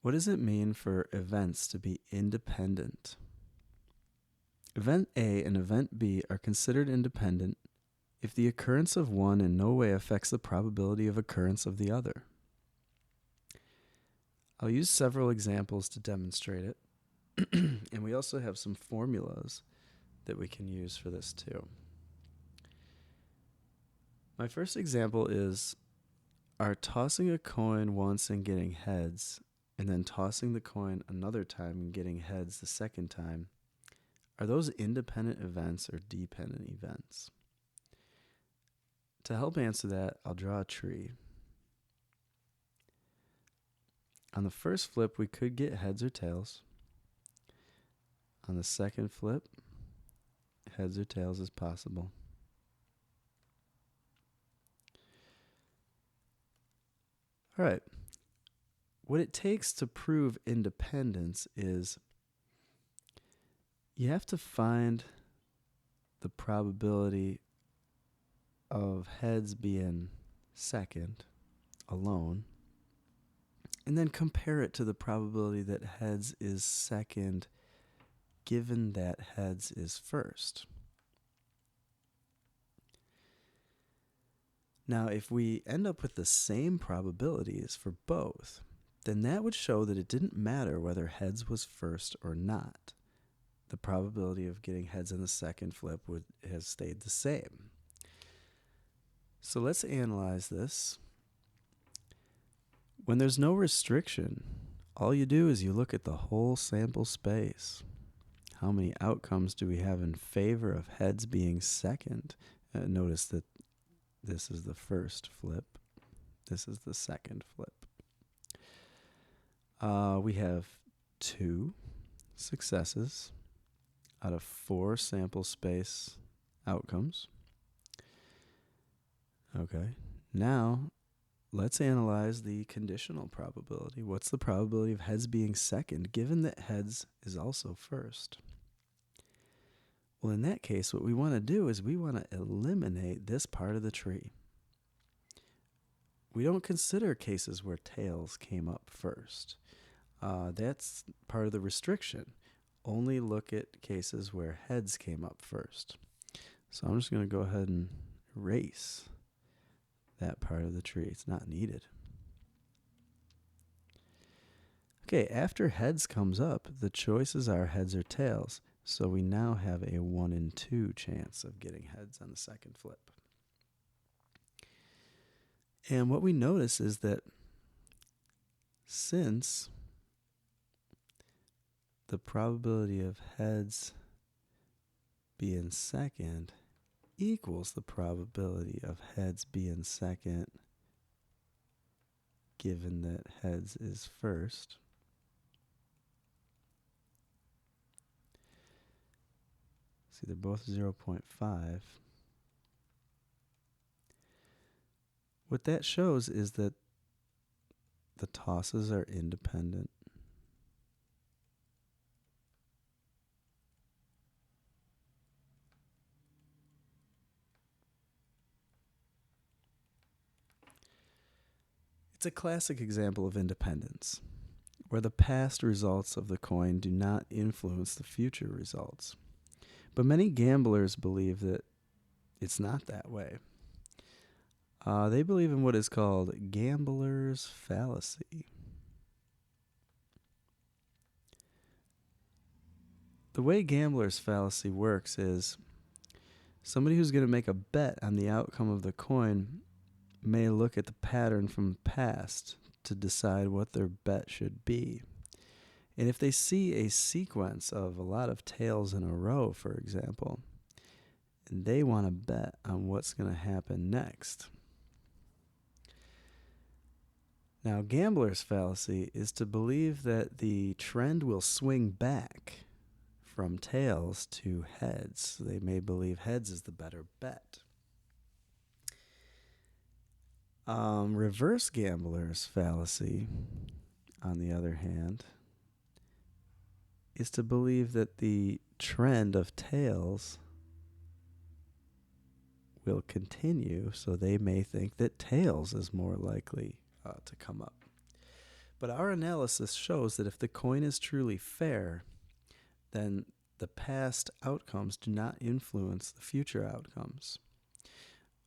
What does it mean for events to be independent? Event A and event B are considered independent if the occurrence of one in no way affects the probability of occurrence of the other. I'll use several examples to demonstrate it, and we also have some formulas that we can use for this too. My first example is, are tossing a coin once and getting heads, and then tossing the coin another time and getting heads the second time, are those independent events or dependent events? To help answer that, I'll draw a tree. On the first flip, we could get heads or tails. On the second flip, heads or tails is possible. All right. What it takes to prove independence is you have to find the probability of heads being second alone, and then compare it to the probability that heads is second given that heads is first. Now, if we end up with the same probabilities for both, then that would show that it didn't matter whether heads was first or not. The probability of getting heads in the second flip has stayed the same. So let's analyze this. When there's no restriction, all you do is you look at the whole sample space. How many outcomes do we have in favor of heads being second? Notice that this is the first flip. This is the second flip. We have 2 successes out of 4 sample space outcomes. Okay, now let's analyze the conditional probability. What's the probability of heads being second, given that heads is also first? Well, in that case, what we want to do is we want to eliminate this part of the tree. We don't consider cases where tails came up first. That's part of the restriction. Only look at cases where heads came up first. So I'm just going to go ahead and erase that part of the tree. It's not needed. Okay, after heads comes up, the choices are heads or tails. So we now have a 1 in 2 chance of getting heads on the second flip. And what we notice is that since the probability of heads being second equals the probability of heads being second given that heads is first, see, they're both 0.5. What that shows is that the tosses are independent. It's a classic example of independence, where the past results of the coin do not influence the future results. But many gamblers believe that it's not that way. They believe in what is called gambler's fallacy. The way gambler's fallacy works is somebody who's going to make a bet on the outcome of the coin may look at the pattern from the past to decide what their bet should be. And if they see a sequence of a lot of tails in a row, for example, and they want to bet on what's going to happen next. Now, gambler's fallacy is to believe that the trend will swing back from tails to heads. They may believe heads is the better bet. Reverse gambler's fallacy, on the other hand, is to believe that the trend of tails will continue, so they may think that tails is more likely to come up. But our analysis shows that if the coin is truly fair, then the past outcomes do not influence the future outcomes.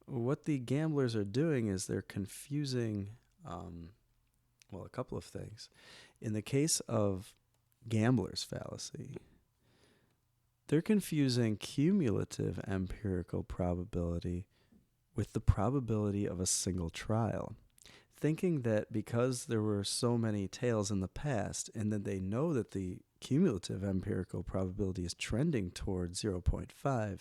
What the gamblers are doing is they're confusing, a couple of things. In the case of gambler's fallacy, they're confusing cumulative empirical probability with the probability of a single trial, thinking that because there were so many tails in the past and that they know that the cumulative empirical probability is trending toward 0.5,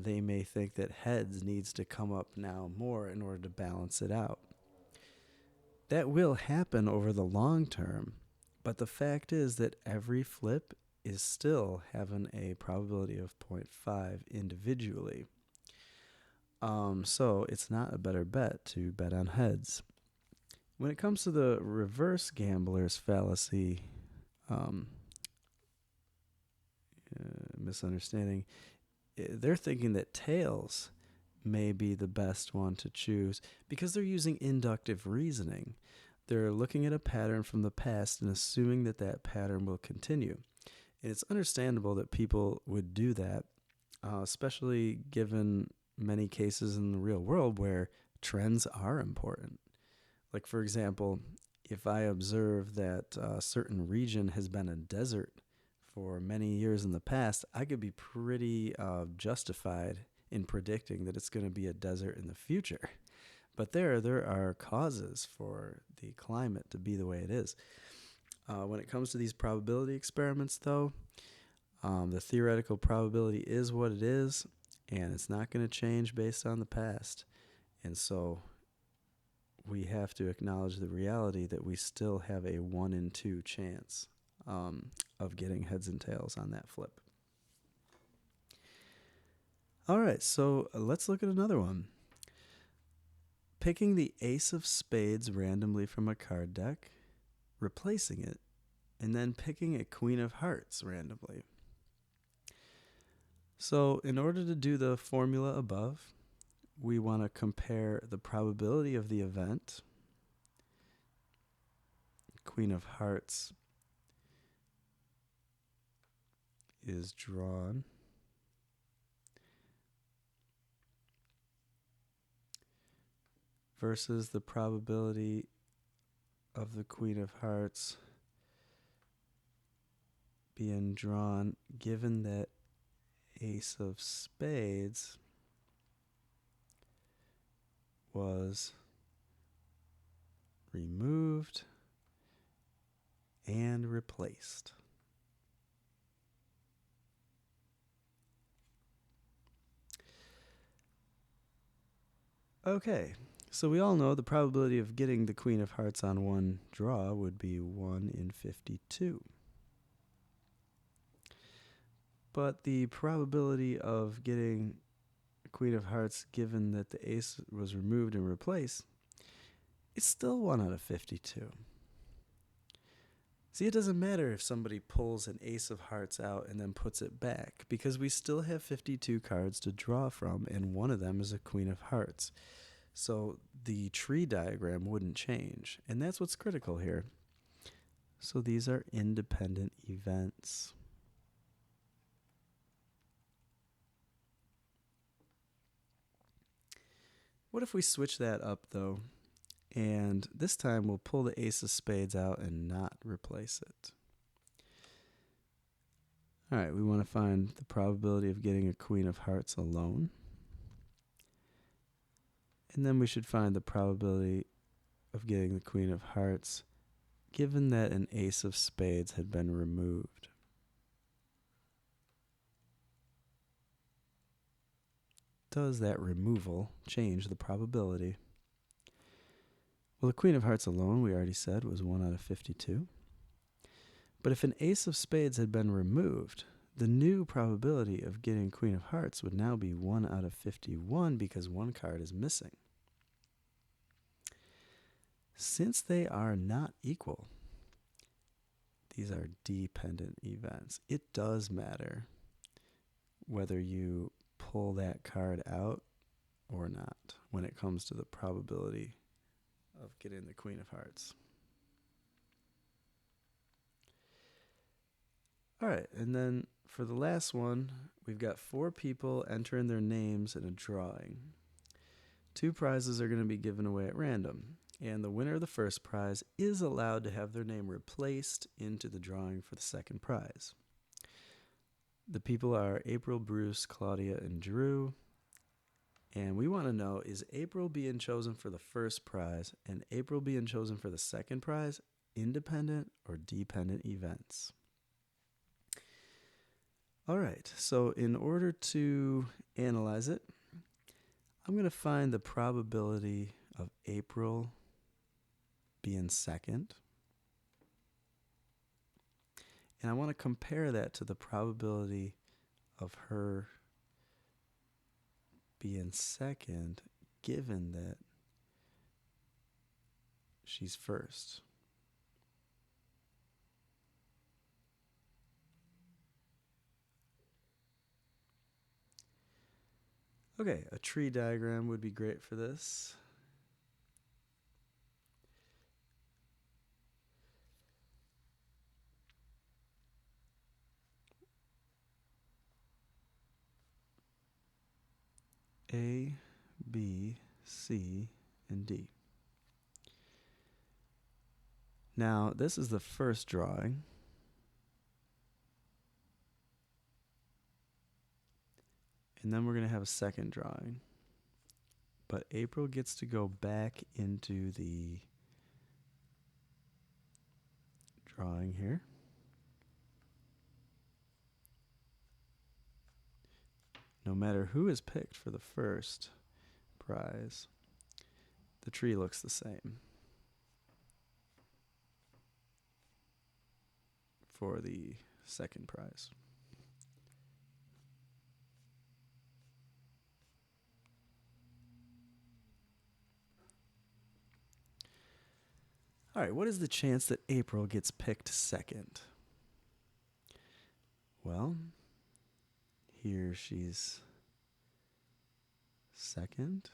they may think that heads needs to come up now more in order to balance it out. That will happen over the long term, but the fact is that every flip is still having a probability of 0.5 individually. So it's not a better bet to bet on heads. When it comes to the reverse gambler's fallacy, misunderstanding, they're thinking that tails may be the best one to choose because they're using inductive reasoning. They're looking at a pattern from the past and assuming that that pattern will continue. And it's understandable that people would do that, especially given many cases in the real world where trends are important. Like, for example, if I observe that a certain region has been a desert for many years in the past, I could be pretty justified in predicting that it's going to be a desert in the future. But there are causes for the climate to be the way it is. When it comes to these probability experiments, though, the theoretical probability is what it is, and it's not going to change based on the past. And so we have to acknowledge the reality that we still have a 1 in 2 chance of getting heads and tails on that flip. All right, so let's look at another one. Picking the ace of spades randomly from a card deck, replacing it, and then picking a queen of hearts randomly. So in order to do the formula above, we want to compare the probability of the event, queen of hearts is drawn, versus the probability of the queen of hearts being drawn given that ace of spades was removed and replaced. Okay, so we all know the probability of getting the queen of hearts on one draw would be 1 in 52. But the probability of getting queen of hearts given that the ace was removed and replaced, it's still 1 out of 52. See, it doesn't matter if somebody pulls an ace of hearts out and then puts it back, because we still have 52 cards to draw from, and one of them is a queen of hearts. So the tree diagram wouldn't change, and that's what's critical here. So these are independent events. What if we switch that up, though, and this time we'll pull the ace of spades out and not replace it? All right, we want to find the probability of getting a queen of hearts alone. And then we should find the probability of getting the queen of hearts given that an ace of spades had been removed. Does that removal change the probability? Well, the queen of hearts alone, we already said, was 1 out of 52. But if an ace of spades had been removed, the new probability of getting queen of hearts would now be 1 out of 51 because one card is missing. Since they are not equal, these are dependent events. It does matter whether you pull that card out or not when it comes to the probability of getting the queen of hearts. All right, and then for the last one, we've got 4 people entering their names in a drawing. 2 prizes are going to be given away at random, and the winner of the first prize is allowed to have their name replaced into the drawing for the second prize. The people are April, Bruce, Claudia, and Drew. And we want to know, is April being chosen for the first prize and April being chosen for the second prize independent or dependent events? All right, so in order to analyze it, I'm going to find the probability of April being second. And I want to compare that to the probability of her being second, given that she's first. Okay, a tree diagram would be great for this. A, B, C, and D. Now, this is the first drawing. And then we're going to have a second drawing. But April gets to go back into the drawing here. No matter who is picked for the first prize, the tree looks the same for the second prize. All right, what is the chance that April gets picked second? Well, here she's second.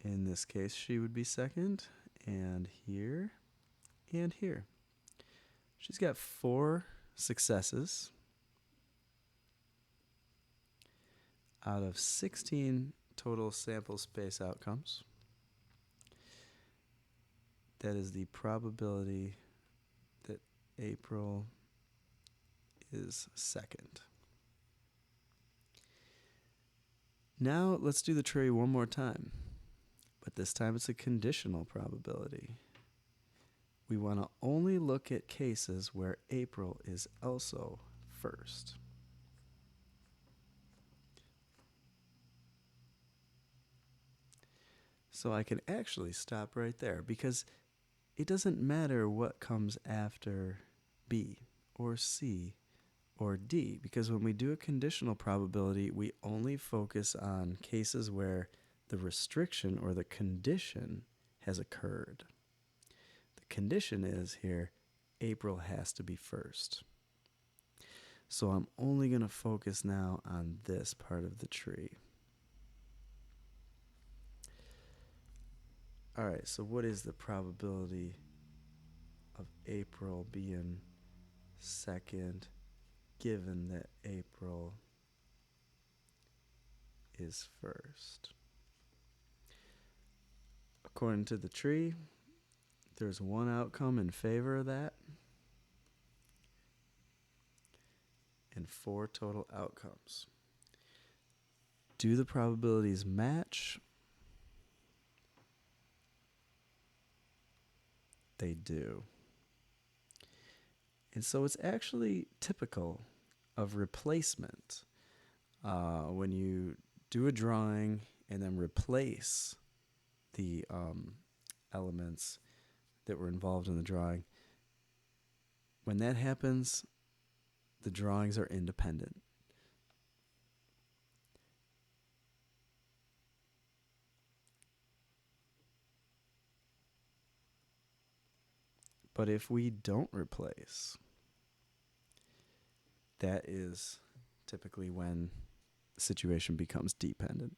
In this case, she would be second, and here, and here. She's got 4 successes out of 16 total sample space outcomes. That is the probability that April is second. Now let's do the tree one more time, but this time it's a conditional probability. We want to only look at cases where April is also first. So I can actually stop right there because it doesn't matter what comes after B or C or D, because when we do a conditional probability, we only focus on cases where the restriction or the condition has occurred. The condition is here, April has to be first. So I'm only going to focus now on this part of the tree. All right, so what is the probability of April being second, given that April is first? According to the tree, there's 1 outcome in favor of that, and 4 total outcomes. Do the probabilities match? They do. And so it's actually typical of replacement. When you do a drawing and then replace the elements that were involved in the drawing, when that happens, the drawings are independent. But if we don't replace, that is typically when the situation becomes dependent.